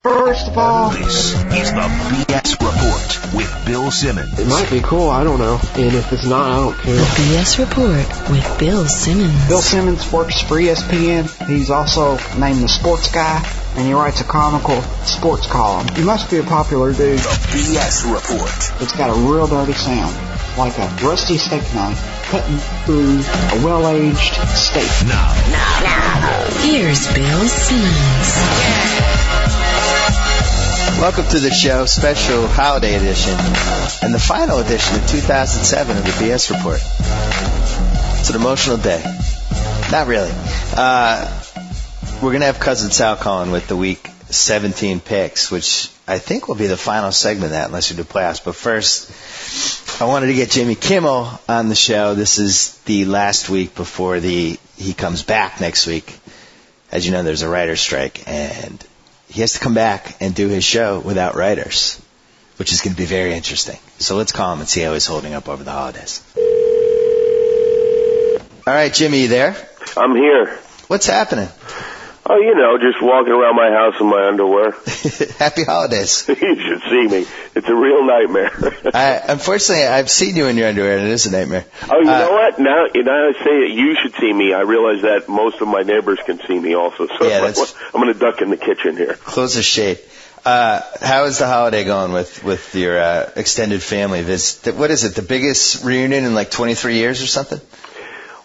First of all, this is the BS Report with Bill Simmons. It might be cool, I don't know. And if it's not, I don't care. The BS Report with Bill Simmons. Bill Simmons works for ESPN. He's also named the sports guy, and he writes a comical sports column. He must be a popular dude. The BS Report. It's got a real dirty sound, like a rusty steak knife cutting through a well-aged steak. Now. Here's Bill Simmons. Welcome to the show, special holiday edition, and the final edition of 2007 of the BS Report. It's an emotional day. Not really. We're going to have Cousin Sal calling with the Week 17 picks, which I think will be the final segment of that, unless we do playoffs. But first, I wanted to get Jimmy Kimmel on the show. This is the last week before he comes back next week. As you know, there's a writer's strike, and he has to come back and do his show without writers, which is going to be very interesting. So let's call him and see how he's holding up over the holidays. All right, Jimmy, you there? I'm here. What's happening? Oh, you know, just walking around my house in my underwear. Happy holidays. You should see me. It's a real nightmare. Unfortunately, I've seen you in your underwear, and it is a nightmare. Oh, you know what? Now I say that you should see me. I realize that most of my neighbors can see me also. So yeah, I'm going to duck in the kitchen here. Close the shade. How is the holiday going with your extended family visit? What is it, the biggest reunion in like 23 years or something?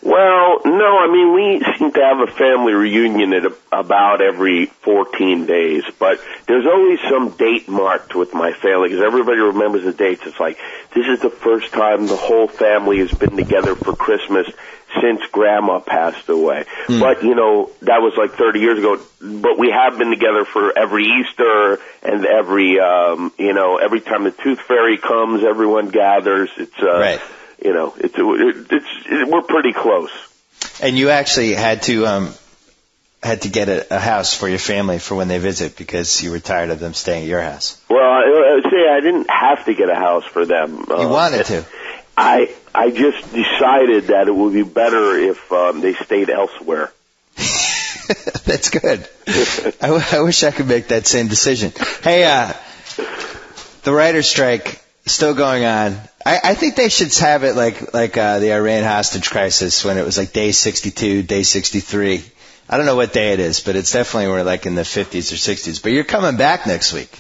Well, no, I mean, we seem to have a family reunion at about every 14 days, but there's always some date marked with my family, because everybody remembers the dates. It's like, this is the first time the whole family has been together for Christmas since Grandma passed away. But, you know, that was like 30 years ago, but we have been together for every Easter and every time the Tooth Fairy comes, everyone gathers. It's, right. You know, we're pretty close. And you actually had to get a house for your family for when they visit because you were tired of them staying at your house. Well, I didn't have to get a house for them. You wanted to. I just decided that it would be better if they stayed elsewhere. That's good. I wish I could make that same decision. Hey, the writer's strike still going on. I think they should have it like the Iran hostage crisis when it was like day 62, day 63. I don't know what day it is, but it's definitely we're like in the 50s or 60s. But you're coming back next week.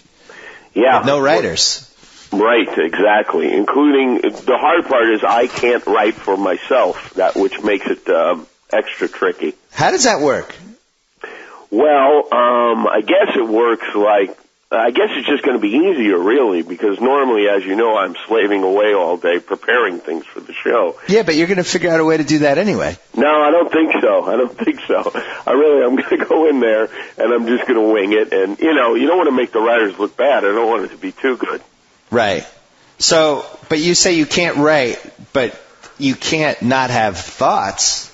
Yeah. With no writers. Right, exactly. Including, the hard part is I can't write for myself, which makes it extra tricky. How does that work? Well, I guess it works I guess it's just going to be easier, really, because normally, as you know, I'm slaving away all day preparing things for the show. Yeah, but you're going to figure out a way to do that anyway. No, I don't think so. I'm going to go in there, and I'm just going to wing it. And, you know, you don't want to make the writers look bad. I don't want it to be too good. Right. So, but you say you can't write, but you can't not have thoughts.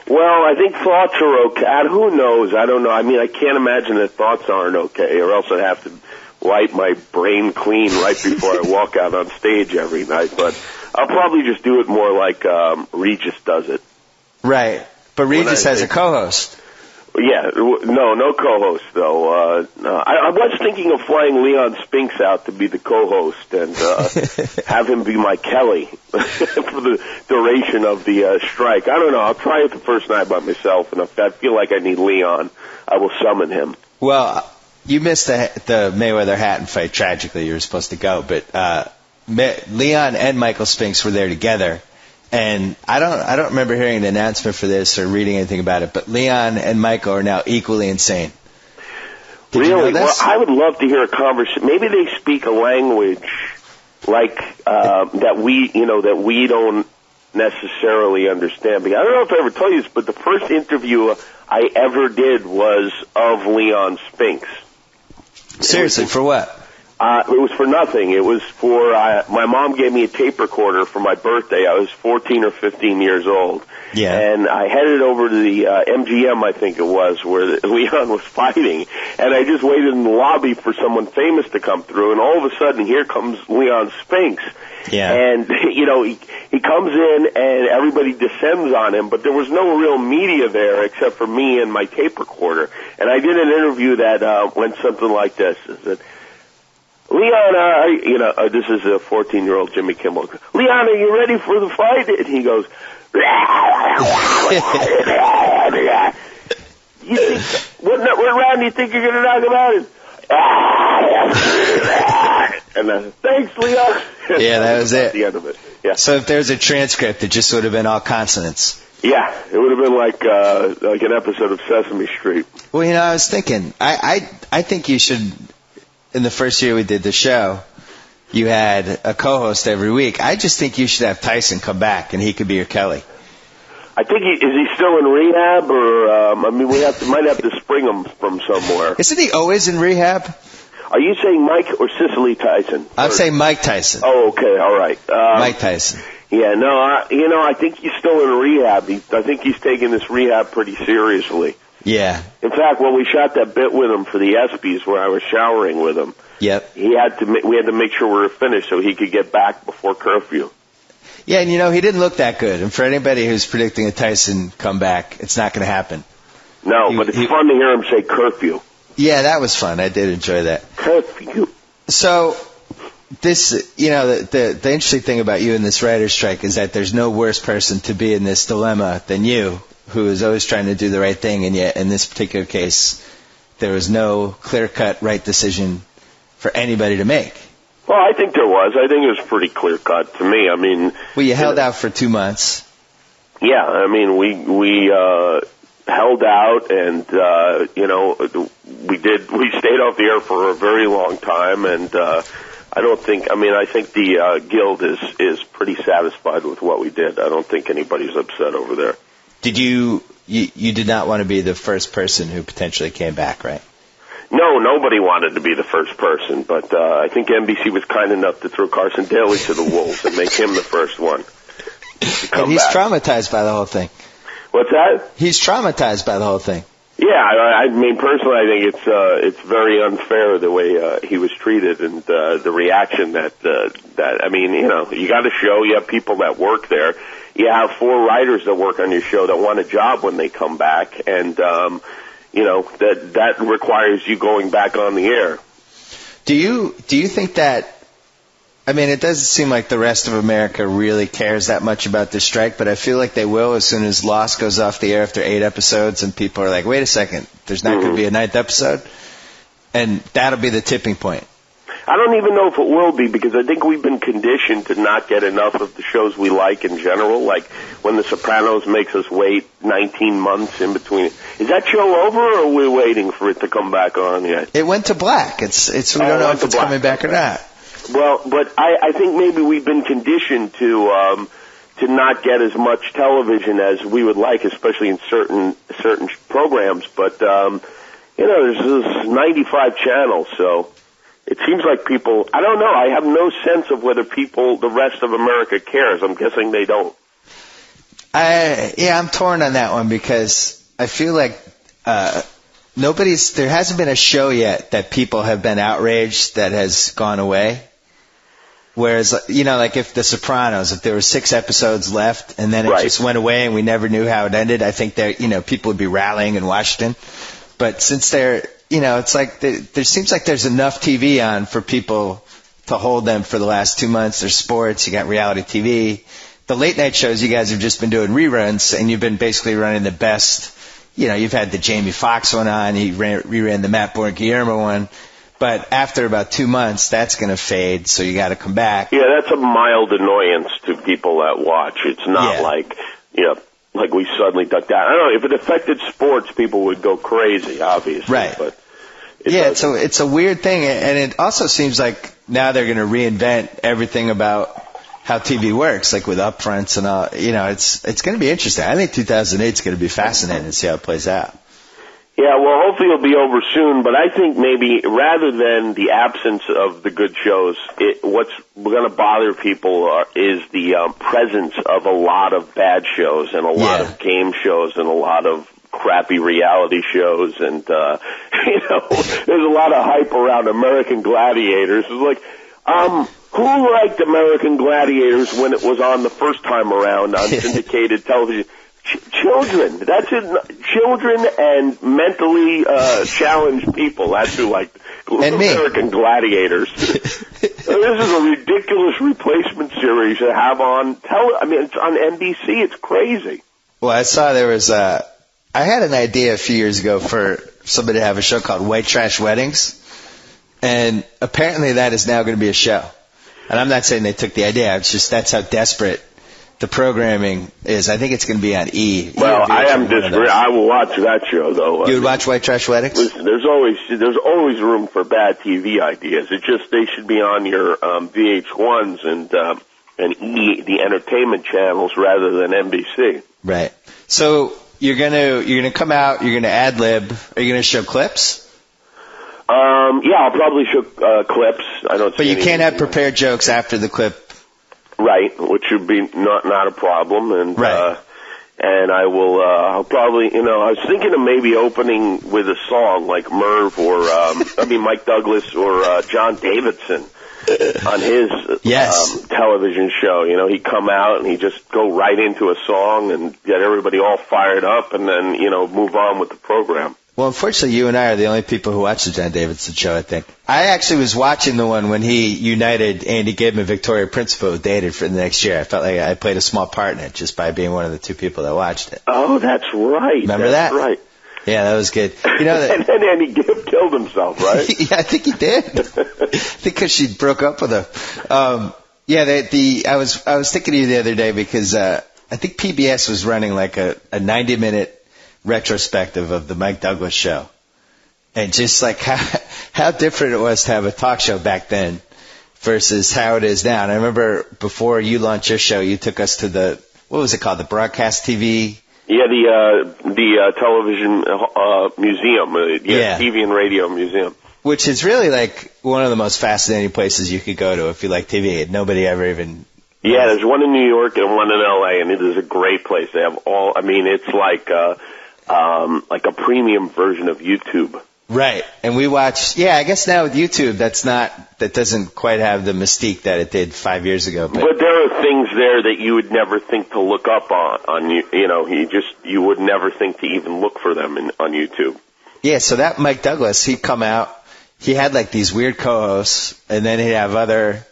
Well, I think thoughts are okay. Who knows? I don't know. I mean, I can't imagine that thoughts aren't okay, or else I'd have to wipe my brain clean right before I walk out on stage every night. But I'll probably just do it more like Regis does it. Right. But Regis has a co-host. Yeah. No co-host, though. I was thinking of flying Leon Spinks out to be the co-host and have him be my Kelly for the duration of the strike. I don't know. I'll try it the first night by myself, and if I feel like I need Leon, I will summon him. Well, you missed the Mayweather-Hatton fight. Tragically, you were supposed to go, but Leon and Michael Spinks were there together. And I don't remember hearing an announcement for this or reading anything about it, but Leon and Michael are now equally insane. Did you know this? Well, I would love to hear a conversation. Maybe they speak a language like that we don't necessarily understand. Because I don't know if I ever told you this, but the first interview I ever did was of Leon Spinks. Seriously, for what? It was for nothing. It was for, my mom gave me a tape recorder for my birthday. I was 14 or 15 years old. Yeah. And I headed over to the MGM, I think it was, where Leon was fighting. And I just waited in the lobby for someone famous to come through. And all of a sudden, here comes Leon Spinks. Yeah. And, you know, he comes in and everybody descends on him, but there was no real media there except for me and my tape recorder. And I did an interview that went something like this. It said, Leon, this is a 14-year-old Jimmy Kimmel. Leon, are you ready for the fight? And he goes, you think, what round do you think you're going to knock him out in? And thanks, Leon. Yeah, that was it. The end of it. Yeah. So if there's a transcript, it just would have been all consonants. Yeah, it would have been like an episode of Sesame Street. Well, you know, I was thinking, I think you should, in the first year we did the show, you had a co-host every week. I just think you should have Tyson come back, and he could be your Kelly. I think is he still in rehab, or we might have to spring him from somewhere. Isn't he always in rehab? Are you saying Mike or Cicely Tyson? I'm saying Mike Tyson. Oh, okay, all right. Mike Tyson. Yeah, no, I think he's still in rehab. I think he's taking this rehab pretty seriously. Yeah. In fact, when we shot that bit with him for the ESPYs, where I was showering with him, yep, we had to make sure we were finished so he could get back before curfew. Yeah, and you know, he didn't look that good. And for anybody who's predicting a Tyson comeback, it's not going to happen. No, but it's fun to hear him say curfew. Yeah, that was fun. I did enjoy that. Curfew. So, this, you know, the interesting thing about you in this writer's strike is that there's no worse person to be in this dilemma than you, who is always trying to do the right thing, and yet in this particular case, there was no clear-cut right decision for anybody to make. Well, I think there was. I think it was pretty clear-cut to me. I mean... Well, you held out for 2 months. Yeah, I mean, we held out, and, we stayed off the air for a very long time, and I think the Guild is pretty satisfied with what we did. I don't think anybody's upset over there. Did you did not want to be the first person who potentially came back, right? No, nobody wanted to be the first person, but I think NBC was kind enough to throw Carson Daly to the wolves and make him the first one to come and he's back. Traumatized by the whole thing. What's that? He's traumatized by the whole thing. Yeah, I mean, personally, I think it's very unfair the way he was treated and the reaction that I mean, you know, you got a show, you have people that work there, you have 4 writers that work on your show that want a job when they come back, and you know, that requires you going back on the air. Do you think that, I mean, it doesn't seem like the rest of America really cares that much about this strike, but I feel like they will as soon as Lost goes off the air after 8 episodes and people are like, wait a second, there's not going to be a 9th episode? And that'll be the tipping point. I don't even know if it will be, because I think we've been conditioned to not get enough of the shows we like in general, like when The Sopranos makes us wait 19 months in between. Is that show over, or are we waiting for it to come back on yet? It went to black. We don't know if it's coming back or not. Well, but I think maybe we've been conditioned to not get as much television as we would like, especially in certain programs. But there's 95 channels, so it seems like people. I don't know. I have no sense of whether the rest of America cares. I'm guessing they don't. I'm torn on that one, because I feel like there hasn't been a show yet that people have been outraged that has gone away. Whereas, you know, like if The Sopranos, if there were 6 episodes left and then it just went away and we never knew how it ended, I think people would be rallying in Washington. But since it's like there seems like there's enough TV on for people to hold them for the last 2 months. There's sports, you got reality TV. The late night shows, you guys have just been doing reruns, and you've been basically running the best. You know, you've had the Jamie Foxx one on, you reran the Matt Bourne Guillermo one. But after about 2 months, that's going to fade, so you got to come back. Yeah, that's a mild annoyance to people that watch. It's not like we suddenly ducked out. I don't know, if it affected sports, people would go crazy, obviously. Right. But so it's a weird thing, and it also seems like now they're going to reinvent everything about how TV works, like with upfronts and all. You know, it's going to be interesting. I think 2008 is going to be fascinating to see how it plays out. Yeah, well, hopefully it'll be over soon, but I think maybe rather than the absence of the good shows, what's going to bother people is the presence of a lot of bad shows and a lot of game shows and a lot of crappy reality shows, and there's a lot of hype around American Gladiators. It's like, who liked American Gladiators when it was on the first time around on syndicated television? Children. That's it. Children and mentally challenged people. That's who like American Gladiators. This is a ridiculous replacement series to have on it's on NBC. It's crazy. Well, I saw there was I had an idea a few years ago for somebody to have a show called White Trash Weddings, and apparently that is now going to be a show. And I'm not saying they took the idea. It's just that's how desperate the programming is. I think it's going to be on E. Well, I am disagreeing. I will watch that show, though. You would watch White Trash Weddings? Listen, there's always room for bad TV ideas. It's just they should be on your VH1s and E, the entertainment channels, rather than NBC. Right. So you're gonna come out. You're gonna ad lib. Are you gonna show clips? Yeah, I'll probably show clips. I don't. But you can't have prepared jokes after the clip. Right, which would be not a problem, and right. And I will. I'll probably, I was thinking of maybe opening with a song like Merv or Mike Douglas or John Davidson on his television show. He'd come out and he'd just go right into a song and get everybody all fired up, and then move on with the program. Well, unfortunately, you and I are the only people who watch the John Davidson show, I think. I actually was watching the one when he united Andy Gibb and Victoria Principal, who dated for the next year. I felt like I played a small part in it just by being one of the two people that watched it. Oh, that's right. Remember that's that? Right. Yeah, that was good. And then Andy Gibb killed himself, right? Yeah, I think he did. I think because she broke up with him. I was thinking of you the other day because I think PBS was running like a 90-minute retrospective of the Mike Douglas show, and just like how different it was to have a talk show back then versus how it is now. And I remember before you launched your show, you took us to what was it called, the broadcast TV? Yeah, the television museum, TV and radio museum. Which is really like one of the most fascinating places you could go to if you like TV. Nobody ever even. Yeah, there's one in New York and one in LA, and it is a great place. They have it's like a premium version of YouTube. Right. And we watch, I guess now with YouTube, that doesn't quite have the mystique that it did 5 years ago. But there are things there that you would never think to look up on you would never think to even look for them on YouTube. Yeah, so that Mike Douglas, he'd come out, he had like these weird co-hosts, and then he'd have other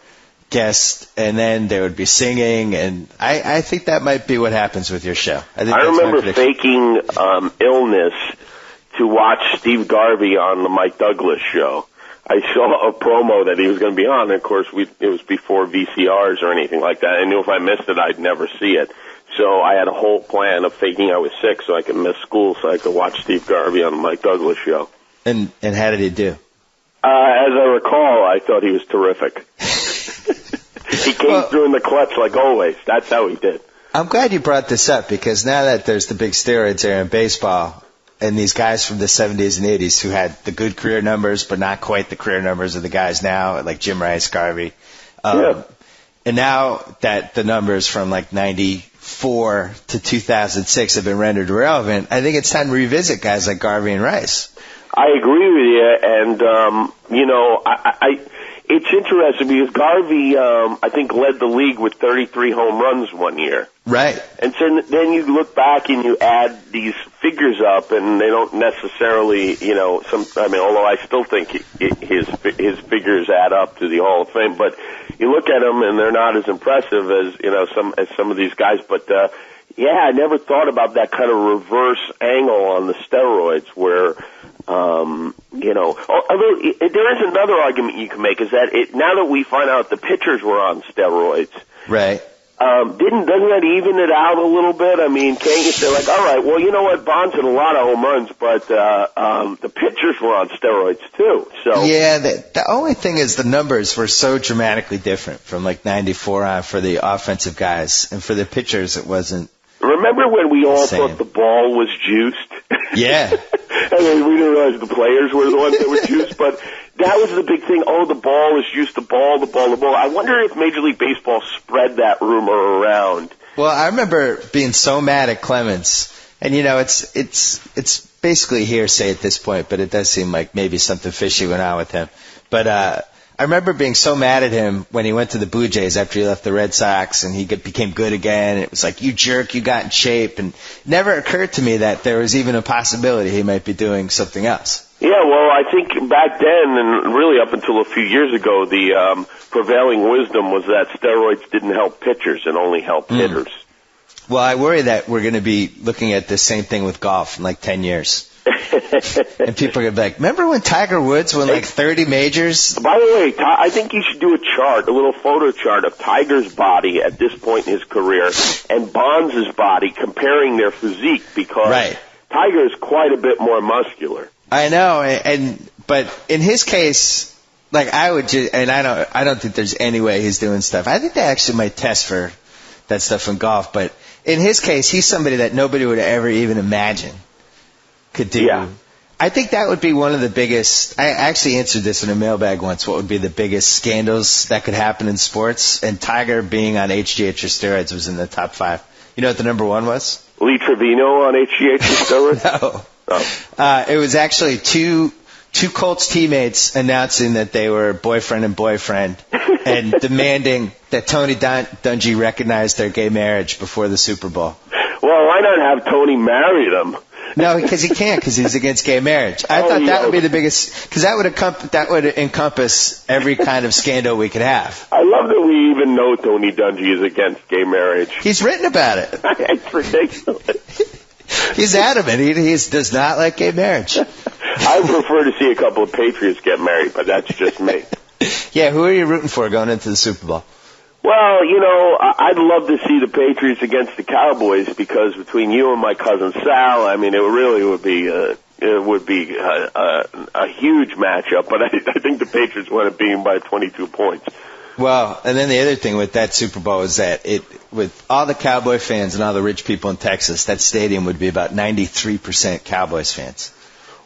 guests, and then they would be singing, and I think that might be what happens with your show. I remember faking illness to watch Steve Garvey on the Mike Douglas show. I saw a promo that he was going to be on, and of course it was before VCRs or anything like that. I knew if I missed it, I'd never see it. So I had a whole plan of faking I was sick so I could miss school so I could watch Steve Garvey on the Mike Douglas show. And how did he do? As I recall, I thought he was terrific. He came through in the clutch like always. That's how he did. I'm glad you brought this up because now that there's the big steroids era in baseball and these guys from the 70s and 80s who had the good career numbers but not quite the career numbers of the guys now, like Jim Rice, Garvey. And now that the numbers from like 94 to 2006 have been rendered irrelevant, I think it's time to revisit guys like Garvey and Rice. I agree with you, and it's interesting because Garvey, I think, led the league with 33 home runs one year. Right. And so then you look back and you add these figures up, and they don't necessarily, although I still think his figures add up to the Hall of Fame, but you look at them and they're not as impressive as some of these guys. But I never thought about that kind of reverse angle on the steroids where. Although there is another argument you can make is that now that we find out the pitchers were on steroids, right? Doesn't that even it out a little bit? I mean, can't you say like, all right, well, you know what, Bonds had a lot of home runs, but the pitchers were on steroids too. So yeah, the only thing is the numbers were so dramatically different from like 94 on for the offensive guys, and for the pitchers it wasn't. Remember when we all thought the ball was juiced? Yeah. And we didn't realize the players were the ones that were juiced, but that was the big thing. Oh, the ball is juiced, the ball. I wonder if Major League Baseball spread that rumor around. Well, I remember being so mad at Clemens, and it's basically hearsay at this point, but it does seem like maybe something fishy went on with him. But I remember being so mad at him when he went to the Blue Jays after he left the Red Sox and he became good again. It was like, you jerk, you got in shape. And it never occurred to me that there was even a possibility he might be doing something else. Yeah, well, I think back then, and really up until a few years ago, the prevailing wisdom was that steroids didn't help pitchers and only helped hitters. Well, I worry that we're going to be looking at the same thing with golf in like 10 years. And people are going to be like, remember when Tiger Woods won like 30 majors? By the way, I think you should do a chart, a little photo chart of Tiger's body at this point in his career and Bonds' body, comparing their physique, because Tiger is quite a bit more muscular. I know, but in his case, like I don't think there's any way he's doing stuff. I think they actually might test for that stuff in golf, but in his case, he's somebody that nobody would ever even imagine could do. Yeah. I think that would be one of the biggest. I actually answered this in a mailbag once. What would be the biggest scandals that could happen in sports? And Tiger being on HGH or steroids was in the top 5. You know what the number 1 was? Lee Trevino on HGH or steroids? No. Oh. It was actually two Colts teammates announcing that they were boyfriend and boyfriend and demanding that Tony Dungy recognize their gay marriage before the Super Bowl. Well, why not have Tony marry them? No, because he can't, because he's against gay marriage. I thought that would be the biggest, because that would encompass every kind of scandal we could have. I love that we even know Tony Dungy is against gay marriage. He's written about it. It's ridiculous. He's adamant. He does not like gay marriage. I prefer to see a couple of Patriots get married, but that's just me. Yeah, who are you rooting for going into the Super Bowl? Well, I'd love to see the Patriots against the Cowboys, because between you and my cousin Sal, I mean, it really would be a huge matchup. But I think the Patriots want to beat them by 22 points. Well, and then the other thing with that Super Bowl is that with all the Cowboy fans and all the rich people in Texas, that stadium would be about 93% Cowboys fans.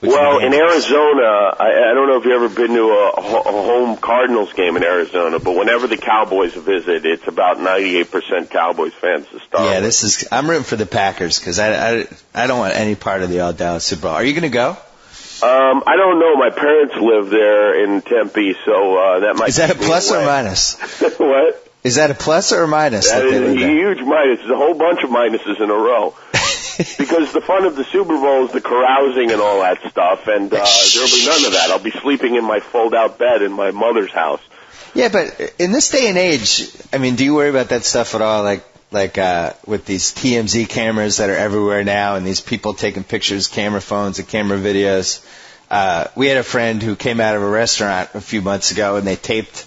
Well, in Arizona, I don't know if you've ever been to a home Cardinals game in Arizona, but whenever the Cowboys visit, it's about 98% Cowboys fans to start. Yeah, I'm rooting for the Packers because I don't want any part of the All Dallas Super Bowl. Are you going to go? I don't know. My parents live there in Tempe, so that might. Is that a plus or minus? What? Is that a plus or a minus? That is a huge minus. There's a whole bunch of minuses in a row. Because the fun of the Super Bowl is the carousing and all that stuff, and there'll be none of that. I'll be sleeping in my fold-out bed in my mother's house. Yeah, but in this day and age, I mean, do you worry about that stuff at all? Like with these TMZ cameras that are everywhere now, and these people taking pictures, camera phones, and camera videos. We had a friend who came out of a restaurant a few months ago, and they taped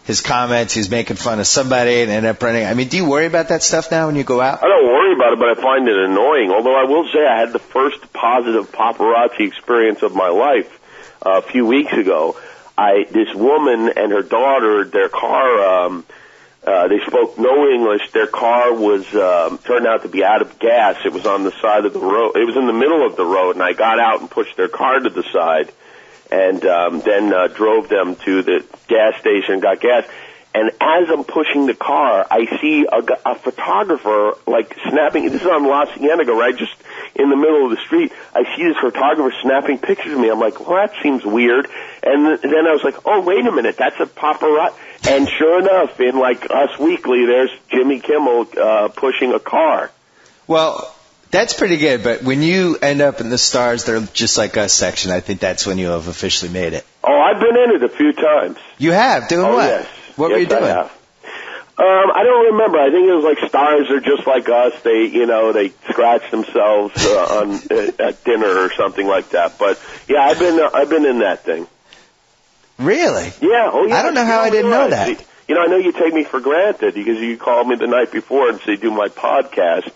his comments. He's making fun of somebody and ended up running. I mean, do you worry about that stuff now when you go out? I don't worry about it, but I find it annoying. Although I will say I had the first positive paparazzi experience of my life a few weeks ago. This woman and her daughter, their car, they spoke no English. Their car was turned out to be out of gas. It was on the side of the road. It was in the middle of the road, and I got out and pushed their car to the side. And then drove them to the gas station, got gas. And as I'm pushing the car, I see a photographer, like, snapping. This is on La Cienega, right, just in the middle of the street. I see this photographer snapping pictures of me. I'm like, well, that seems weird. And then I was like, oh, wait a minute, that's a paparazzi. And sure enough, in, like, Us Weekly, there's Jimmy Kimmel pushing a car. Well, that's pretty good, but when you end up in the Stars, They're Just Like Us section, I think that's when you have officially made it. Oh, I've been in it a few times. You have? Doing what? Yes. What were you doing? I don't remember. I think it was like Stars Are Just Like Us. They scratch themselves at dinner or something like that. But yeah, I've been in that thing. Really? Yeah. Oh, yeah. I don't know how I didn't know that. I know you take me for granted because you called me the night before and said do my podcast.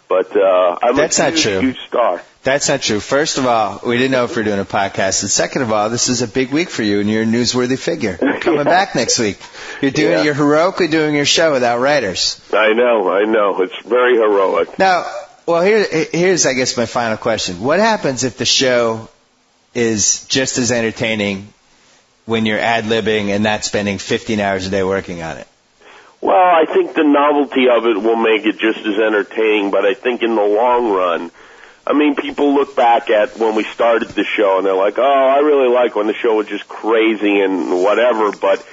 But I'm That's a not true. huge star. That's not true. First of all, we didn't know if we were doing a podcast. And second of all, this is a big week for you, and you're a newsworthy figure. You're coming back next week. You're heroically doing your show without writers. I know. It's very heroic. Now, well, here's, I guess, my final question. What happens if the show is just as entertaining when you're ad-libbing and not spending 15 hours a day working on it? Well, I think the novelty of it will make it just as entertaining, but I think in the long run, I mean, people look back at when we started the show and they're like, oh, I really like when the show was just crazy and whatever, but,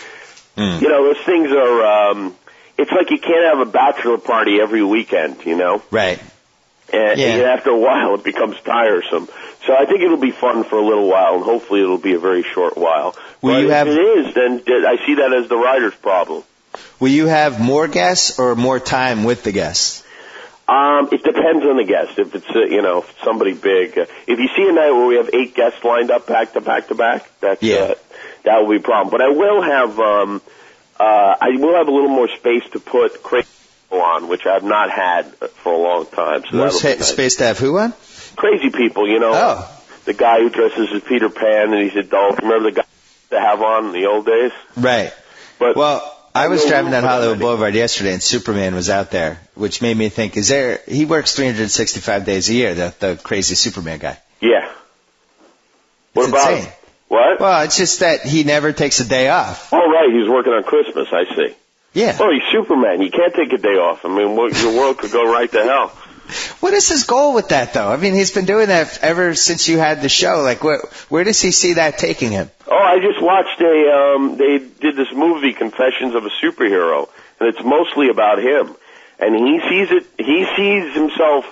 you know, those things are, it's like you can't have a bachelor party every weekend, you know? Right. And after a while, it becomes tiresome. So I think it'll be fun for a little while, and hopefully it'll be a very short while. But if it is, then I see that as the writer's problem. Will you have more guests or more time with the guests? It depends on the guest. If it's, somebody big. If you see a night where we have 8 guests lined up back to back to back, that will be a problem. But I will have a little more space to put crazy people on, which I've not had for a long time. So more space to have who on? Crazy people, the guy who dresses as Peter Pan and he's adult. Remember the guy to have on in the old days? Right. But I was driving down Hollywood Boulevard yesterday and Superman was out there, which made me think, he works 365 days a year, the crazy Superman guy. Yeah. What about him? What? Well, it's just that he never takes a day off. Oh, right. He's working on Christmas, I see. Yeah. Well, he's Superman. You can't take a day off. I mean, your world could go right to hell. What is his goal with that, though? I mean, he's been doing that ever since you had the show. Like, where does he see that taking him? Oh, I just watched they did this movie, Confessions of a Superhero, and it's mostly about him. And he sees himself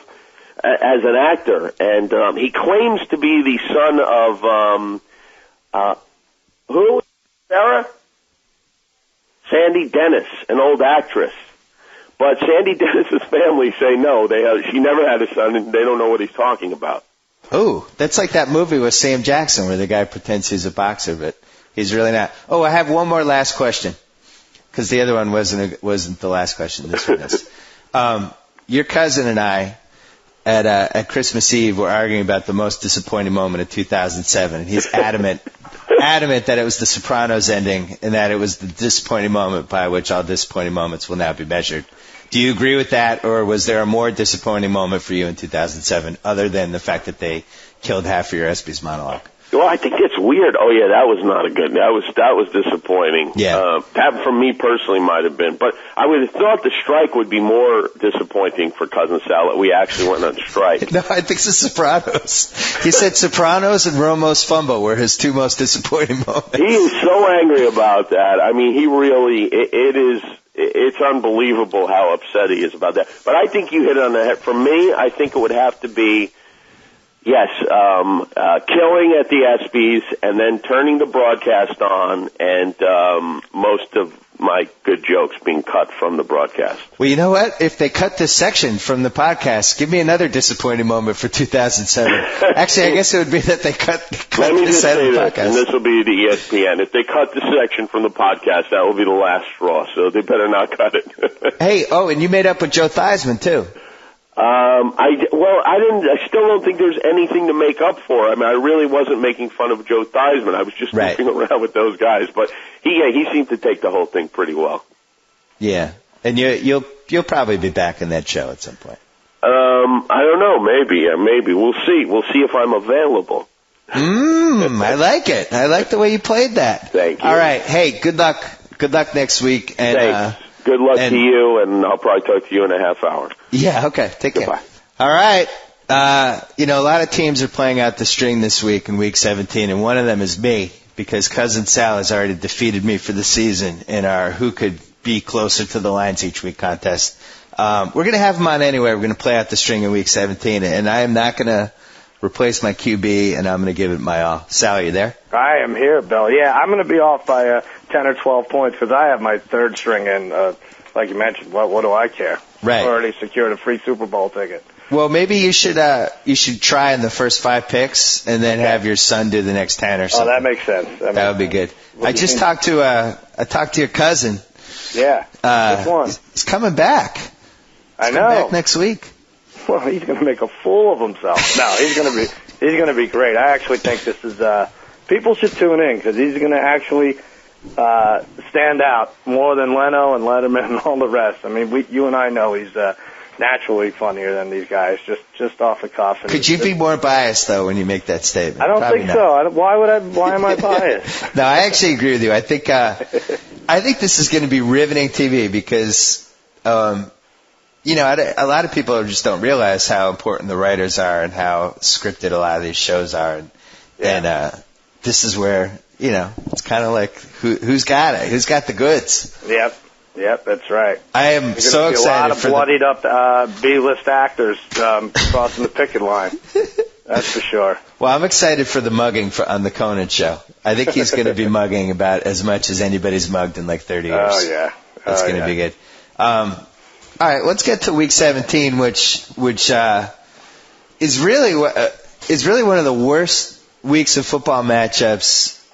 as an actor, and he claims to be the son of, who? Sarah? Sandy Dennis, an old actress. But Sandy Dennis's family say no, she never had a son, and they don't know what he's talking about. Oh, that's like that movie with Sam Jackson where the guy pretends he's a boxer, but he's really not. Oh, I have one more last question, because the other one wasn't the last question. This one is. Your cousin and I at Christmas Eve were arguing about the most disappointing moment of 2007. And he's adamant that it was the Sopranos ending, and that it was the disappointing moment by which all disappointing moments will now be measured. Do you agree with that, or was there a more disappointing moment for you in 2007, other than the fact that they killed half of your ESPYs monologue? Well, I think it's weird. Oh yeah, that was not a good. That was disappointing. Yeah. That for me personally might have been, but I would have thought the strike would be more disappointing for Cousin Sal that we actually went on strike. No, I think it's the Sopranos. He said Sopranos and Romo's fumble were his 2 most disappointing moments. He is so angry about that. I mean, he really. It's unbelievable how upset he is about that. But I think you hit it on the head. For me, I think it would have to be. Yes, killing at the ESPYs and then turning the broadcast on, and most of my good jokes being cut from the broadcast. Well, you know what? If they cut this section from the podcast, give me another disappointing moment for 2007. Actually, I guess it would be that they cut this out of the podcast. And this will be the ESPN. If they cut the section from the podcast, that will be the last straw, so they better not cut it. Hey, and you made up with Joe Theismann, too. I still don't think there's anything to make up for. I mean, I really wasn't making fun of Joe Theismann. I was just goofing around with those guys. But he seemed to take the whole thing pretty well. Yeah. And you'll probably be back in that show at some point. I don't know. Maybe. We'll see. We'll see if I'm available. I like it. I like the way you played that. Thank you. All right. Hey, good luck. Good luck next week. And, thanks. Good luck to you, and I'll probably talk to you in a half hour. Yeah, okay. Take care. Goodbye. All right. A lot of teams are playing out the string this week in Week 17, and one of them is me, because Cousin Sal has already defeated me for the season in our Who Could Be Closer to the Lines Each Week contest. We're going to have him on anyway. We're going to play out the string in Week 17, and I am not going to replace my QB, and I'm going to give it my all. Sal, are you there? I am here, Bill. Yeah, I'm going to be off by 10 or 12 points because I have my third string in. Like you mentioned, what do I care? Right. I've already secured a free Super Bowl ticket. Well, maybe you should try in the first 5 picks and then have your son do the next 10 or something. Oh, that makes sense. That would be good. I just talked to your cousin. Yeah. Which one? He's coming back. I know. Coming back next week. Well, he's going to make a fool of himself. No, he's going to be great. I actually think this is people should tune in because he's going to actually stand out more than Leno and Letterman and all the rest. I mean, you and I know he's naturally funnier than these guys, just off the cuff. And Could you be more biased though when you make that statement? I don't Probably think not. so. Why am I biased? No, I actually agree with you. I think this is going to be riveting TV because, a lot of people just don't realize how important the writers are and how scripted a lot of these shows are. And this is where, it's kind of like who's got it? Who's got the goods? Yep, that's right. I am so excited a lot of for bloodied up B-list actors crossing the picket line. That's for sure. Well, I'm excited for the mugging on the Conan show. I think he's going to be mugging about as much as anybody's mugged in like 30 years. Oh, yeah. It's going to be good. All right, let's get to Week 17, which is really one of the worst weeks of football matchups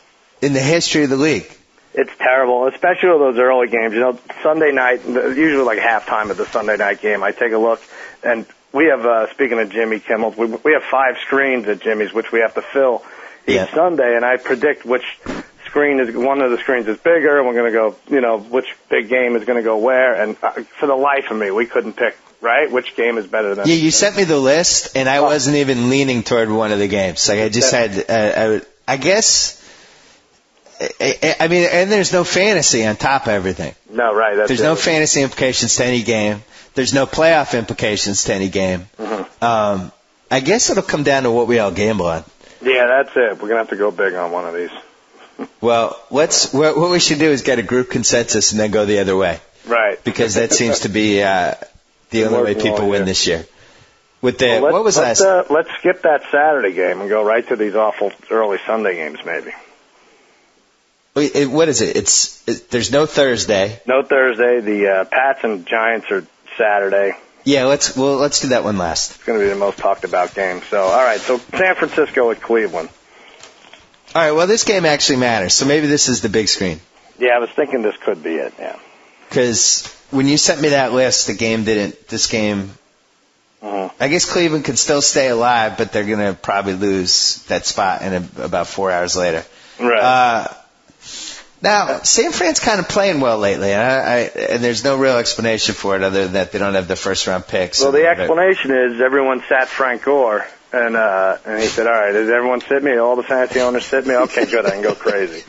in the history of the league. It's terrible, especially with those early games. Sunday night, usually like halftime of the Sunday night game, I take a look, and we have, speaking of Jimmy Kimmel, we have 5 screens at Jimmy's, which we have to fill each Sunday, and I predict which one of the screens is bigger, and we're going to go, which big game is going to go where, and for the life of me, we couldn't pick, right, which game is better than. Yeah, you sent me the list, and I wasn't even leaning toward one of the games. Like, I just had, I guess. I mean, and there's no fantasy on top of everything. No, right. There's no fantasy implications to any game. There's no playoff implications to any game. Mm-hmm. I guess it'll come down to what we all gamble on. Yeah, that's it. We're going to have to go big on one of these. Well, what we should do is get a group consensus and then go the other way. Right. Because that seems to be the only way people win this year. What was last? Let's skip that Saturday game and go right to these awful early Sunday games, maybe. What is it? There's no Thursday. No Thursday. The Pats and Giants are Saturday. Yeah, let's do that one last. It's going to be the most talked about game. So, all right. So San Francisco at Cleveland. All right. Well, this game actually matters. So maybe this is the big screen. Yeah, I was thinking this could be it. Yeah. Because when you sent me that list, this game. Mm-hmm. I guess Cleveland could still stay alive, but they're going to probably lose that spot about 4 hours later. Right. Now, San Fran's kind of playing well lately, and there's no real explanation for it other than that they don't have the first-round picks. Well, the explanation is everyone sat Frank Gore, and he said, all right, does everyone sit me? All the fantasy owners sit me? Okay, good, I can go crazy.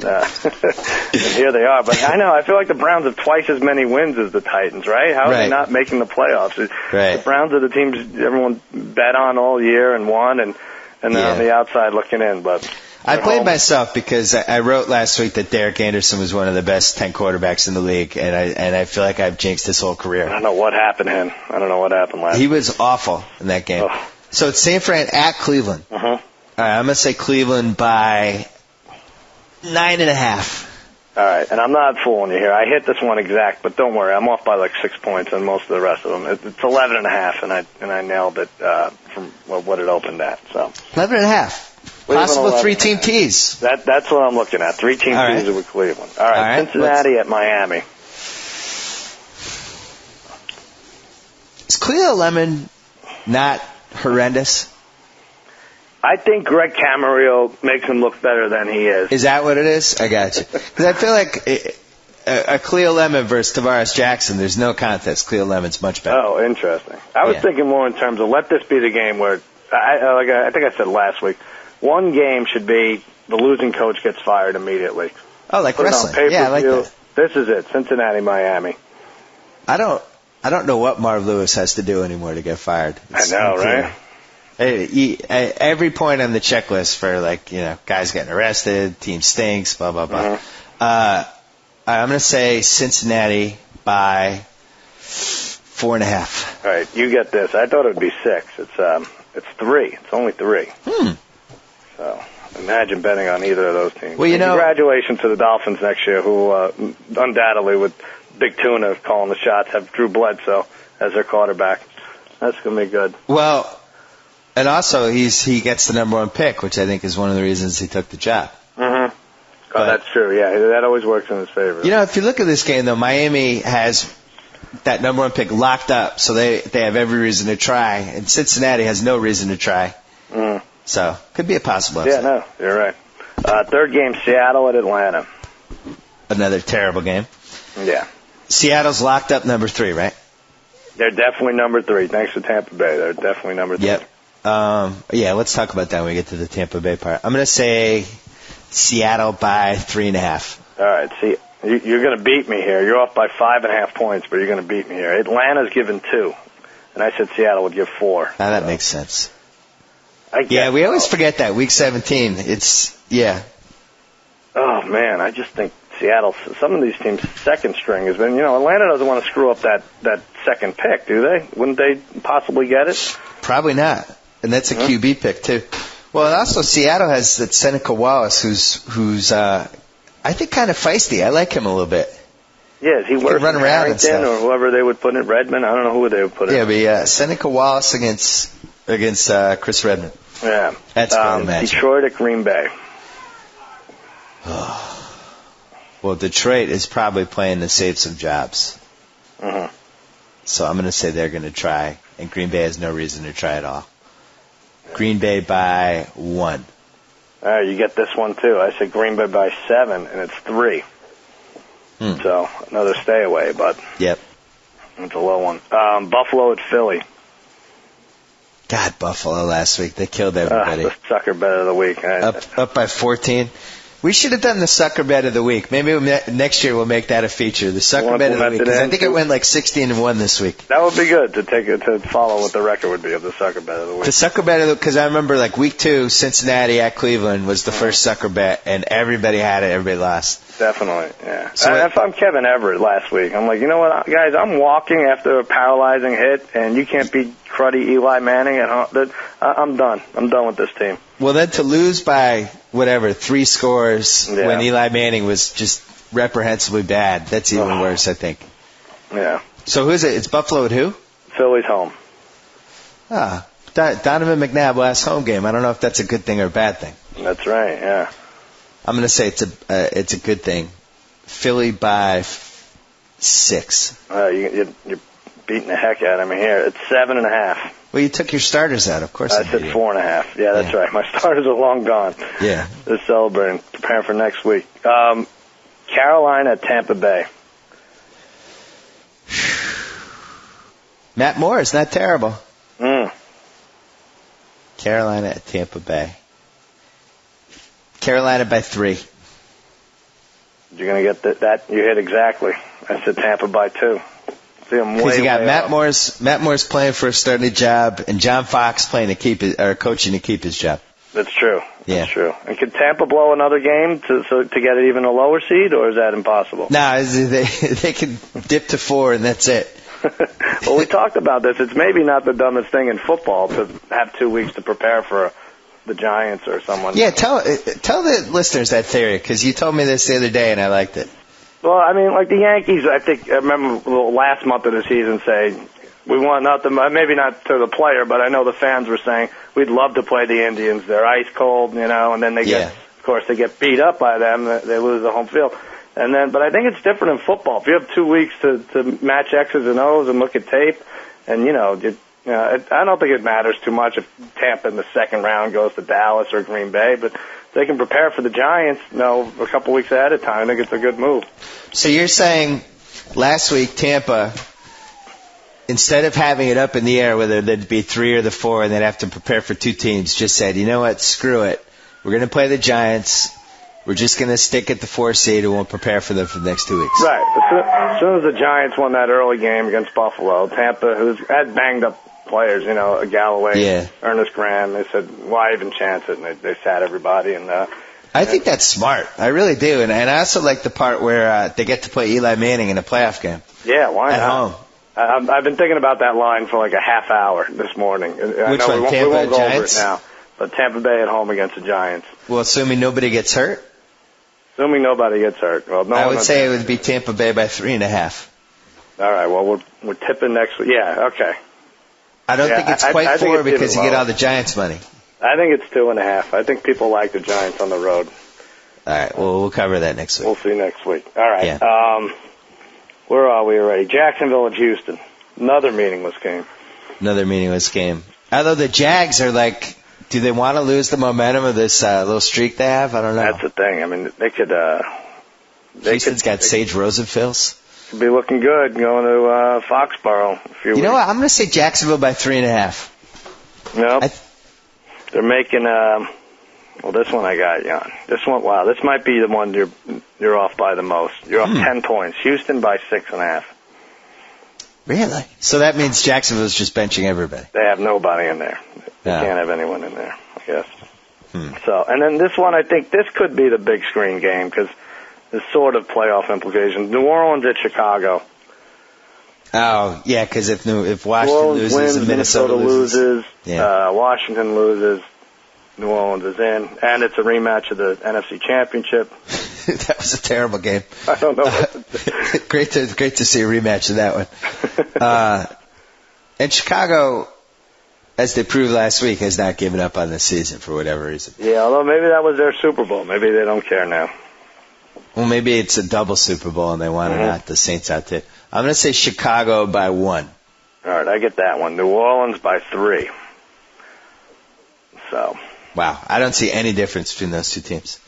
And here they are. But I know, I feel like the Browns have twice as many wins as the Titans, right? How are they not making the playoffs? Right. The Browns are the teams everyone bet on all year and won, and they're on the outside looking in, but... I played myself because I wrote last week that Derek Anderson was one of the best 10 quarterbacks in the league, and I feel like I've jinxed his whole career. I don't know what happened to him. I don't know what happened last. He was awful in that game. Oh. So it's San Fran at Cleveland. Uh-huh. All right, I'm going to say Cleveland by 9.5. All right, and I'm not fooling you here. I hit this one exact, but don't worry, I'm off by like 6 points on most of the rest of them. It's 11.5, and I nailed it from what it opened at. So 11.5. Possible 3-team tease. That's what I'm looking at. 3-team teaser with Cleveland. All right, Cincinnati at Miami. Is Cleo Lemon not horrendous? I think Greg Camarillo makes him look better than he is. Is that what it is? I got you. Because I feel like a Cleo Lemon versus Tavares Jackson, there's no contest. Cleo Lemon's much better. Oh, interesting. I was thinking more in terms of let this be the game where, I think I said last week, one game should be the losing coach gets fired immediately. Oh, like wrestling. Yeah, I like that. This is it. Cincinnati, Miami. I don't know what Marv Lewis has to do anymore to get fired. I know, right? Every point on the checklist for guys getting arrested, team stinks, blah blah blah. Mm-hmm. I'm going to say Cincinnati by 4.5. All right, you get this. I thought it would be 6. It's 3. It's only 3. So imagine betting on either of those teams. Well, congratulations to the Dolphins next year, who undoubtedly, with Big Tuna calling the shots, have Drew Bledsoe as their quarterback. That's going to be good. Well, and also he gets the number 1 pick, which I think is one of the reasons he took the job. Mm-hmm. Oh, that's true. Yeah, that always works in his favor. If you look at this game, though, Miami has that number 1 pick locked up, so they have every reason to try, and Cincinnati has no reason to try. Mm. So, could be a possible upset. Yeah, no, you're right. Third game, Seattle at Atlanta. Another terrible game. Yeah. Seattle's locked up number 3, right? They're definitely number 3. Thanks to Tampa Bay. They're definitely number 3. Yep. Let's talk about that when we get to the Tampa Bay part. I'm going to say Seattle by 3.5. All right. See, you're going to beat me here. You're off by 5.5 points, but you're going to beat me here. Atlanta's given 2, and I said Seattle would give 4. Now that makes sense. Yeah, we always forget that. Week 17. Oh, man, I just think Seattle, some of these teams' second string has been, Atlanta doesn't want to screw up that second pick, do they? Wouldn't they possibly get it? Probably not. And that's a QB pick, too. Well, and also Seattle has that Seneca Wallace, who's I think kind of feisty. I like him a little bit. Yeah, is he worse run than around and Harrington stuff. or whoever they would put in Redmond? I don't know who they would put in. Yeah, but Seneca Wallace against Chris Redmond. Yeah. That's a good match. Detroit at Green Bay. Well, Detroit is probably playing to save some jobs. Mm-hmm. So I'm going to say they're going to try, and Green Bay has no reason to try at all. Green Bay by 1. All right, you get this one, too. I said Green Bay by 7, and it's 3. So another stay away, but yep, it's a low one. Buffalo at Philly. God, Buffalo last week. They killed everybody. The sucker bet of the week. Up by 14. We should have done the sucker bet of the week. Maybe next year we'll make that a feature. The sucker bet of the week. Because I think it went like 16-1 this week. That would be good to follow what the record would be of the sucker bet of the week. The sucker bet of the because I remember like week 2, Cincinnati at Cleveland was the first sucker bet, and everybody had it. Everybody lost. Definitely, yeah. So if I'm Kevin Everett last week, I'm like, you know what, guys, I'm walking after a paralyzing hit, and you can't beat cruddy Eli Manning at home. I'm done. I'm done with this team. Well, then to lose by, 3 scores when Eli Manning was just reprehensibly bad, that's even worse, I think. Yeah. So who is it? It's Buffalo at who? Philly's home. Donovan McNabb last home game. I don't know if that's a good thing or a bad thing. That's right, yeah. I'm going to say it's a good thing. Philly by 6. You're beating the heck out of me here. It's 7.5. Well, you took your starters out, of course. I said 4.5. Yeah, that's right. My starters are long gone. Yeah. They're celebrating, preparing for next week. Carolina at Tampa Bay. Matt Moore is not terrible. Carolina at Tampa Bay. Carolina by 3. You're going to get that. You hit exactly. I said Tampa by 2. Because you got Matt Moore's playing for a starting job, and John Fox playing coaching to keep his job. That's true. Yeah. That's true. And could Tampa blow another game to get it even a lower seed, or is that impossible? No, they can dip to 4 and that's it. Well, we talked about this. It's maybe not the dumbest thing in football to have 2 weeks to prepare for the Giants or someone. Yeah, tell the listeners that theory, because you told me this the other day and I liked it. Well, I mean, like the Yankees, I remember last month of the season saying, we want maybe not to the player, but I know the fans were saying, we'd love to play the Indians. They're ice cold, and then they get beat up by them. They lose the home field. But I think it's different in football. If you have 2 weeks to match X's and O's and look at tape, and I don't think it matters too much if Tampa in the second round goes to Dallas or Green Bay, but they can prepare for the Giants, a couple weeks ahead of time. I think it's a good move. So you're saying last week Tampa, instead of having it up in the air whether there'd be 3 or the 4 and they'd have to prepare for 2 teams, just said, you know what, screw it. We're going to play the Giants. We're just going to stick at the 4 seed and we'll prepare for them for the next 2 weeks. Right. As soon as the Giants won that early game against Buffalo, Tampa, who's had banged up players, Galloway, Ernest Graham, they said, why even chance it? And they sat everybody. And I think that's smart. I really do. And I also like the part where they get to play Eli Manning in a playoff game. Yeah, why not? At home. I've been thinking about that line for like a half hour this morning. Which one, we Tampa won't go Giants? over it now. But Tampa Bay at home against the Giants. Well, assuming nobody gets hurt? Assuming nobody gets hurt. Well, I would say it would be Tampa Bay by 3.5. All right, well, we're tipping next week. Yeah, okay. I don't think it's quite 4 because you get all the Giants money. I think it's 2.5. I think people like the Giants on the road. All right, well, we'll cover that next week. We'll see next week. All right. Yeah. Where are we already? Jacksonville at Houston. Another meaningless game. Although the Jags are like, do they want to lose the momentum of this little streak they have? I don't know. That's the thing. I mean, they could. Houston's got Sage Rosenfels. Could be looking good going to Foxborough. A few weeks. You know what? I'm going to say Jacksonville by 3.5. Nope. They're making, well, this one I got, Jan. This one, wow, this might be the one you're off by the most. You're off 10 points. Houston by 6.5. Really? So that means Jacksonville's just benching everybody. They have nobody in there. They can't have anyone in there, I guess. So, and then this one, I think this could be the big screen game because there's sort of playoff implications. New Orleans at Chicago. Oh, yeah, because if Washington New Orleans loses wins, and Minnesota loses. Washington loses, New Orleans is in, and it's a rematch of the NFC Championship. That was a terrible game. I don't know. Great to see a rematch of that one. And Chicago, as they proved last week, has not given up on this season for whatever reason. Yeah, although maybe that was their Super Bowl. Maybe they don't care now. Well, maybe it's a double Super Bowl and they want to knock the Saints out too. I'm going to say Chicago by 1. All right, I get that one. New Orleans by 3. So. Wow, I don't see any difference between those two teams.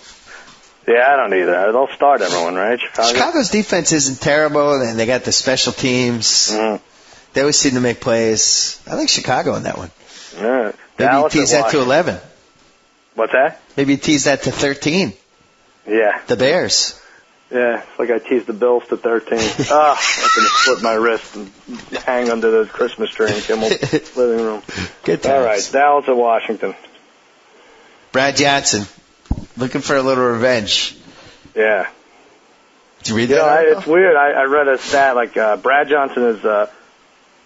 Yeah, I don't either. They'll start everyone, right? Chicago's defense isn't terrible, and they got the special teams. They always seem to make plays. I like Chicago in that one. Yeah. Maybe you tease that to 11. What's that? Maybe you tease that to 13. Yeah. The Bears. Yeah, it's like I teased the Bills to 13. I'm going to split my wrist and hang under the Christmas tree in Kimmel's living room. Good times. All right, Dallas at Washington. Brad Johnson, looking for a little revenge. Yeah. Did you read that? It's weird. I read a stat like Brad Johnson is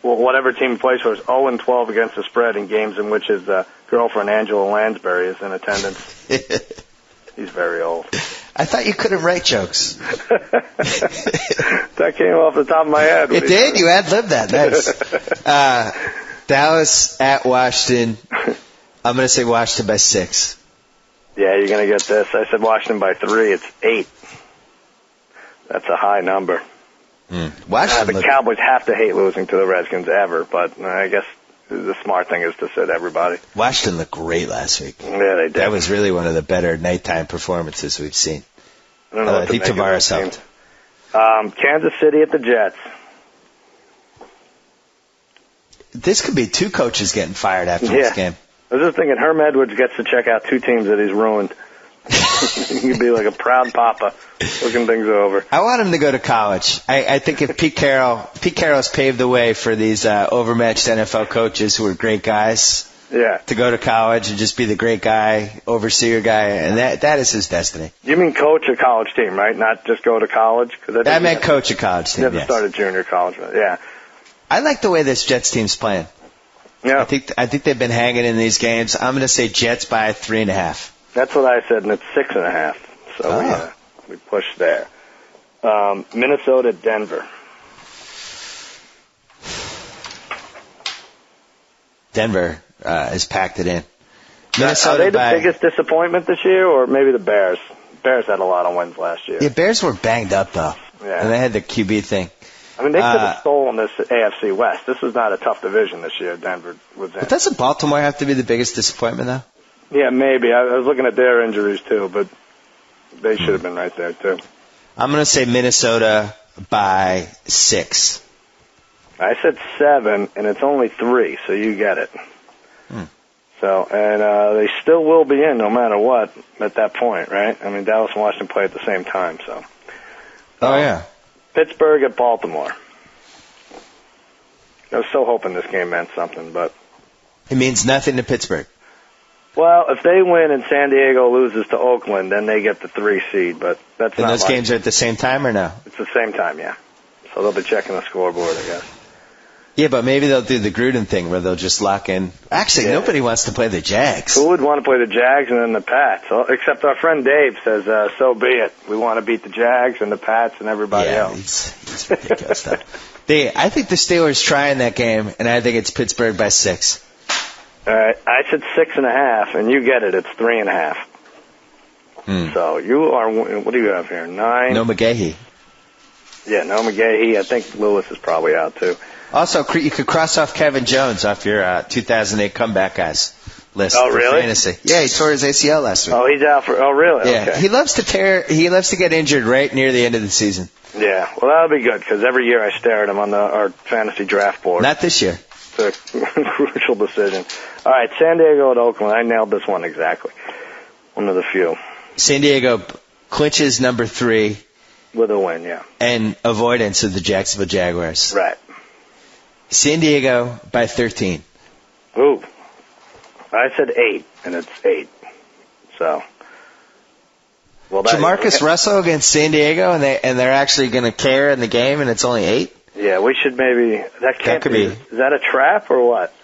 whatever team he plays for is 0-12 against the spread in games in which his girlfriend Angela Lansbury is in attendance. He's very old. I thought you couldn't write jokes. That came off the top of my head. It did? You ad-libbed that. Nice. Dallas at Washington. I'm going to say Washington by 6. Yeah, you're going to get this. I said Washington by 3. It's 8. That's a high number. Washington. The Cowboys have to hate losing to the Redskins ever, but I guess the smart thing is to sit everybody. Washington looked great last week. Yeah, they did. That was really one of the better nighttime performances we've seen. I think Tavares helped. Kansas City at the Jets. This could be 2 coaches getting fired after this game. I was just thinking Herm Edwards gets to check out 2 teams that he's ruined. He could be like a proud papa looking things over. I want him to go to college. I think if Pete Carroll's paved the way for these overmatched NFL coaches who are great guys to go to college and just be the great guy, overseer guy, and that is his destiny. You mean coach a college team, right? Not just go to college? I meant coach a college team, You have to start a junior college, yeah. I like the way this Jets team's playing. Yeah. I think they've been hanging in these games. I'm going to say Jets by 3.5. That's what I said, and it's 6.5. So we pushed there. Minnesota, Denver. Denver has packed it in. Minnesota. Are they the biggest disappointment this year, or maybe the Bears? Bears had a lot of wins last year. Yeah, Bears were banged up though, and they had the QB thing. I mean, they could have stolen this AFC West. This was not a tough division this year. Denver was in. But doesn't Baltimore have to be the biggest disappointment though? Yeah, maybe. I was looking at their injuries, too, but they should have been right there, too. I'm going to say Minnesota by 6. I said 7, and it's only 3, so you get it. So, and they still will be in no matter what at that point, right? I mean, Dallas and Washington play at the same time, so. Oh, yeah. Pittsburgh at Baltimore. I was so hoping this game meant something, but. It means nothing to Pittsburgh. Well, if they win and San Diego loses to Oakland, then they get the 3 seed, but that's not. And those games are at the same time or no? It's the same time, yeah. So they'll be checking the scoreboard, I guess. Yeah, but maybe they'll do the Gruden thing where they'll just lock in. Actually, nobody wants to play the Jags. Who would want to play the Jags and then the Pats? Except our friend Dave says, so be it. We want to beat the Jags and the Pats and everybody else. It's ridiculous stuff. I think the Steelers try in that game, and I think it's Pittsburgh by 6. All right, I said 6.5, and you get it. It's 3.5. So you are. What do you have here? 9. No McGahee. Yeah, no McGahee. I think Lewis is probably out too. Also, you could cross off Kevin Jones off your 2008 comeback guys list. Oh, really? Fantasy. Yeah, he tore his ACL last week. Oh, he's out for. Oh, really? Yeah, okay. He loves to get injured right near the end of the season. Yeah, Yeah, well, that'll be good because every year I stare at him on our fantasy draft board. Not this year. It's a crucial decision. All right, San Diego at Oakland. I nailed this one exactly. One of the few. San Diego clinches number 3. With a win, yeah. And avoidance of the Jacksonville Jaguars. Right. San Diego by 13. Ooh. I said 8, and it's 8. So. Well, Jamarcus Russell against San Diego, and they're actually going to care in the game, and it's only 8? Yeah, we should maybe. That could be. Is that a trap or what?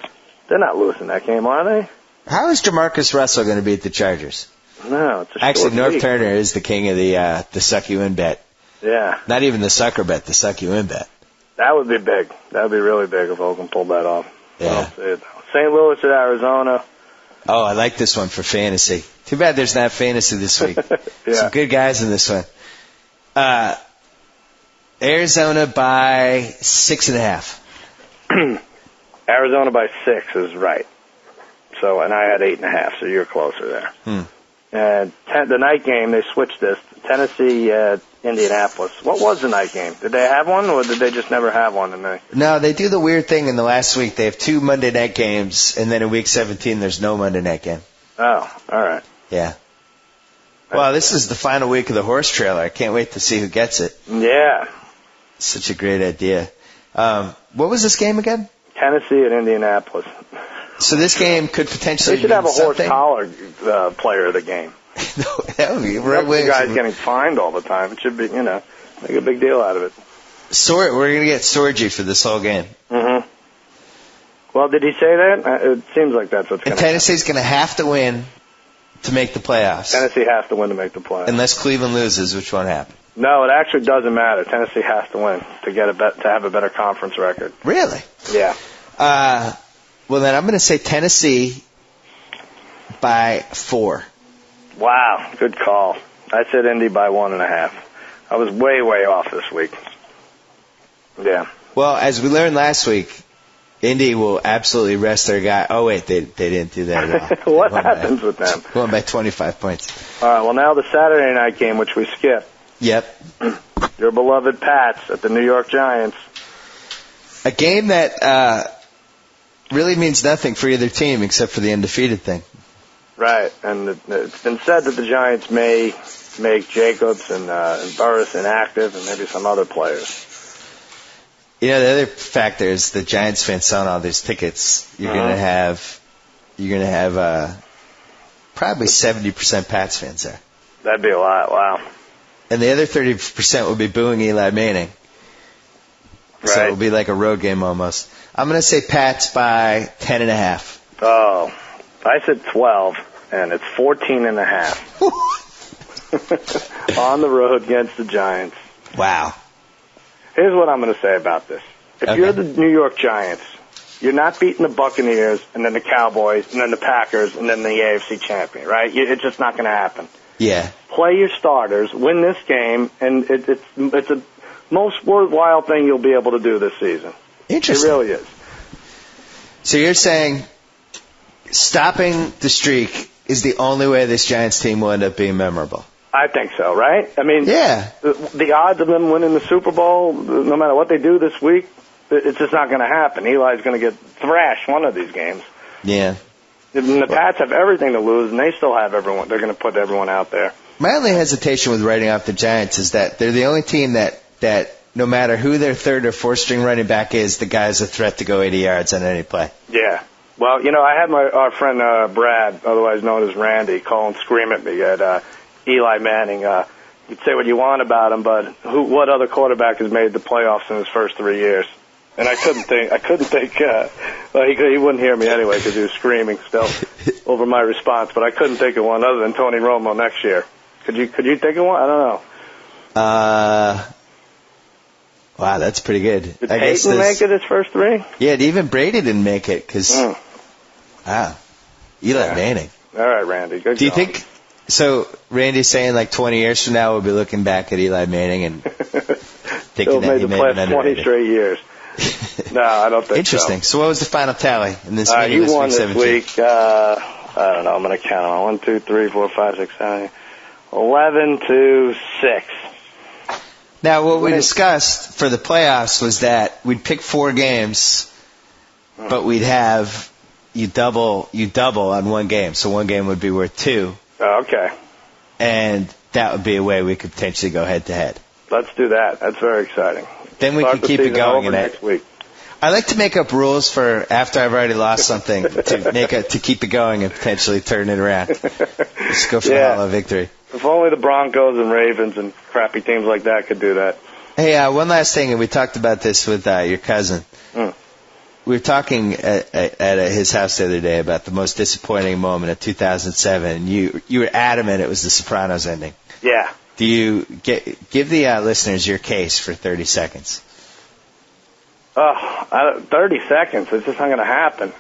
They're not losing that game, are they? How is Jamarcus Russell going to beat the Chargers? No, it's a Actually, North week. Turner is the king of the suck you in bet. Yeah. Not even the sucker bet, the suck you in bet. That would be big. That would be really big if Oakland pulled that off. Yeah. St. Louis at Arizona. Oh, I like this one for fantasy. Too bad there's not fantasy this week. Yeah. Some good guys in this one. Arizona by 6.5. Arizona by 6 is right. So, and I had 8.5, so you're closer there. And the night game, they switched this. Tennessee at Indianapolis. What was the night game? Did they have one, or did they just never have one? No, they do the weird thing in the last week. They have 2 Monday night games, and then in week 17, there's no Monday night game. Oh, all right. Yeah. Well, this is the final week of the horse trailer. I can't wait to see who gets it. Yeah. Such a great idea. What was this game again? Tennessee at Indianapolis. So this game could potentially They should have a horse something. collar player of the game. That would be right. The guy's getting fined all the time. It should be, make a big deal out of it. We're going to get Sorgi for this whole game. Mm-hmm. Well, did he say that? It seems like that's what's going to happen. Tennessee's going to have to win to make the playoffs. Tennessee has to win to make the playoffs. Unless Cleveland loses, which won't happen. No, it actually doesn't matter. Tennessee has to win to get to have a better conference record. Really? Yeah. Well, then I'm going to say Tennessee by 4. Wow, good call. I said Indy by 1.5. I was way, way off this week. Yeah. Well, as we learned last week, Indy will absolutely rest their guy. Oh, wait, they didn't do that at all. What happens with them? Going by 25 points. All right, well, now the Saturday night game, which we skipped. Yep. Your beloved Pats at the New York Giants. A game that really means nothing for either team except for the undefeated thing. Right, and it's been said that the Giants may make Jacobs and Burris inactive and maybe some other players. The other factor is the Giants fans selling all these tickets. You're going to have probably 70% Pats fans there. That'd be a lot, wow. And the other 30% will be booing Eli Manning. Right. So it'll be like a road game almost. I'm going to say Pats by 10.5. Oh, I said 12, and it's 14.5. On the road against the Giants. Wow. Here's what I'm going to say about this. If you're the New York Giants, you're not beating the Buccaneers and then the Cowboys and then the Packers and then the AFC champion, right? It's just not going to happen. Yeah. Play your starters, win this game, and it's the most worthwhile thing you'll be able to do this season. Interesting. It really is. So you're saying stopping the streak is the only way this Giants team will end up being memorable? I think so, right? I mean, yeah. The odds of them winning the Super Bowl, no matter what they do this week, it's just not going to happen. Eli's going to get thrashed one of these games. Yeah. And the Pats have everything to lose, and they still have everyone. They're going to put everyone out there. My only hesitation with writing off the Giants is that they're the only team that no matter who their third or fourth string running back is, the guy's a threat to go 80 yards on any play. Yeah. Well, I had our friend Brad, otherwise known as Randy, call and scream at me at Eli Manning. You'd say what you want about him, but what other quarterback has made the playoffs in his first 3 years? And I couldn't think. Well, he wouldn't hear me anyway because he was screaming still over my response. But I couldn't think of one other than Tony Romo next year. Could you think of one? I don't know. Wow, that's pretty good. Did Peyton make it his first 3? Yeah, even Brady didn't make it because. Wow, Eli Manning. All right, Randy. Good. Do you think? So Randy's saying like 20 years from now we'll be looking back at Eli Manning and thinking that he made the past 20 straight years. No, I don't think Interesting. So what was the final tally in this meeting? You won this week. I don't know. I'm going to count them. 1, 2, 3, 4, 5, 6, 7, 11 to 6. Now, what we discussed for the playoffs was that we'd pick 4 games, but we'd have you double on one game. So one game would be worth 2. Oh, okay. And that would be a way we could potentially go head-to-head. Let's do that. That's very exciting. Then we can keep it going. Next week. I like to make up rules for after I've already lost something to keep it going and potentially turn it around. Let's go for the hollow victory. If only the Broncos and Ravens and crappy teams like that could do that. Hey, one last thing, and we talked about this with your cousin. We were talking at his house the other day about the most disappointing moment of 2007. You were adamant it was the Sopranos ending. Yeah. Do you give the listeners your case for 30 seconds? 30 seconds. It's just not going to happen.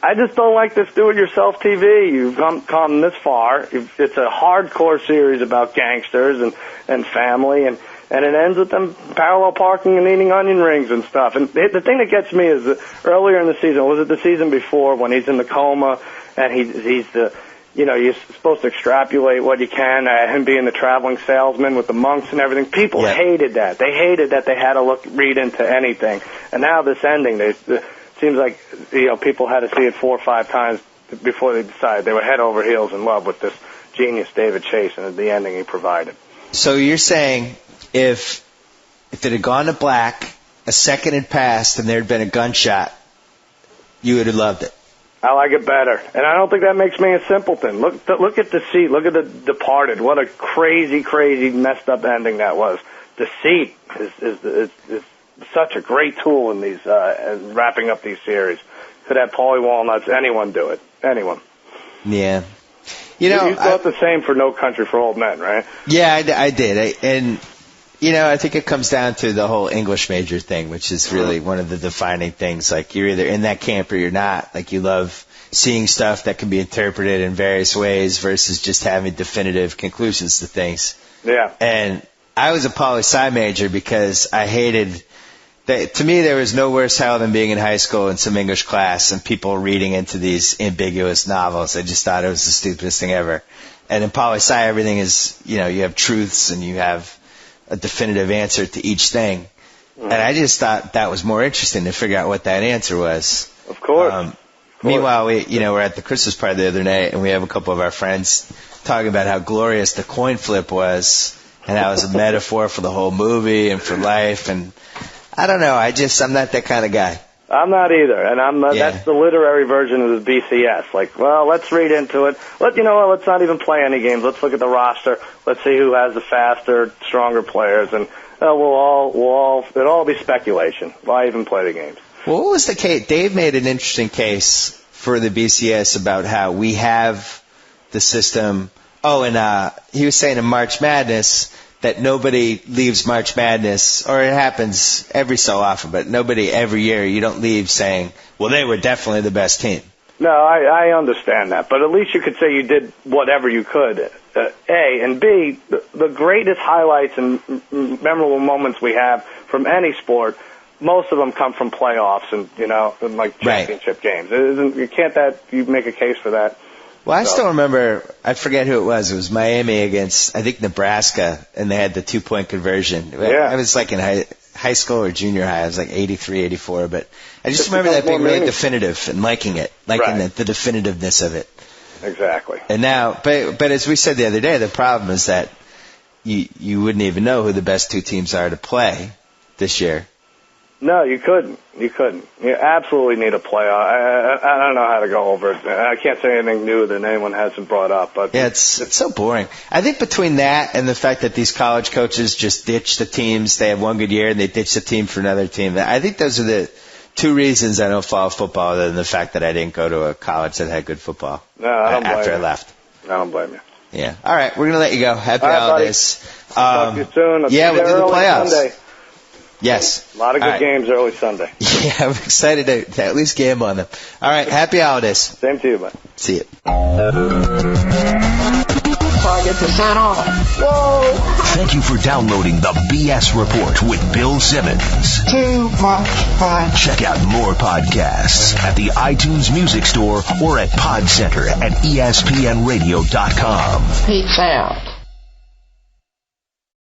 I just don't like this do-it-yourself TV. You've come this far. It's a hardcore series about gangsters and family, and it ends with them parallel parking and eating onion rings and stuff. And the thing that gets me is that earlier in the season, was it the season before, when he's in the coma and he's the, you're supposed to extrapolate what you can, him being the traveling salesman with the monks and everything. People hated that. They hated that they had to read into anything. And now this ending, it seems like people had to see it 4 or 5 times before they decided. They were head over heels in love with this genius David Chase and the ending he provided. So you're saying if it had gone to black, a second had passed, and there had been a gunshot, you would have loved it? I like it better, and I don't think that makes me a simpleton. Look at Deceit. Look at The Departed. What a crazy, crazy, messed up ending that was. Deceit is such a great tool in these wrapping up these series. Could have Paulie Walnuts. Anyone do it? Anyone? Yeah. You thought the same for No Country for Old Men, right? Yeah, I did. I think it comes down to the whole English major thing, which is really one of the defining things. Like, you're either in that camp or you're not. Like, you love seeing stuff that can be interpreted in various ways versus just having definitive conclusions to things. Yeah. And I was a poli-sci major because I hated that. To me, there was no worse hell than being in high school in some English class and people reading into these ambiguous novels. I just thought it was the stupidest thing ever. And in poli-sci, everything is, you have truths and you have a definitive answer to each thing. And I just thought that was more interesting to figure out what that answer was. Of course. Meanwhile, we're at the Christmas party the other night, and we have a couple of our friends talking about how glorious the coin flip was, and how it was a metaphor for the whole movie and for life. And I don't know. I'm not that kind of guy. I'm not either, and that's the literary version of the BCS. Like, well, let's read into it. Let's not even play any games. Let's look at the roster. Let's see who has the faster, stronger players, and it'll all be speculation. Why even play the games? Well, what was the case? Dave made an interesting case for the BCS about how we have the system. Oh, and he was saying in March Madness that nobody leaves March Madness, or it happens every so often, but nobody every year, you don't leave saying, well, they were definitely the best team. No, I understand that, but at least you could say you did whatever you could, A, and B, the greatest highlights and memorable moments we have from any sport, most of them come from playoffs and, championship games. You make a case for that? Well, I still remember, I forget who it was. It was Miami against, I think, Nebraska, and they had the 2-point conversion. Yeah. I was like in high school or junior high. I was like 83, 84. But I just remember that being really definitive and liking it, the definitiveness of it. Exactly. And now, but as we said the other day, the problem is that you wouldn't even know who the best 2 teams are to play this year. No, you couldn't. You absolutely need a playoff. I don't know how to go over it. I can't say anything new that anyone hasn't brought up. But yeah, it's so boring. I think between that and the fact that these college coaches just ditch the teams, they have one good year and they ditch the team for another team. I think those are the 2 reasons I don't follow football, other than the fact that I didn't go to a college that had good football. No, I don't blame you. After I left. I don't blame you. Yeah. All right, we're gonna let you go. Happy holidays. Talk to you soon. We'll do the playoffs. Sunday. Yes. A lot of good games early Sunday. Yeah, I'm excited to at least gamble on them. All right, happy holidays. Same to you, bud. See you. Target to set off. Whoa! Thank you for downloading the BS Report with Bill Simmons. Too much fun. Check out more podcasts at the iTunes Music Store or at Pod Center at ESPNradio.com. Peace out.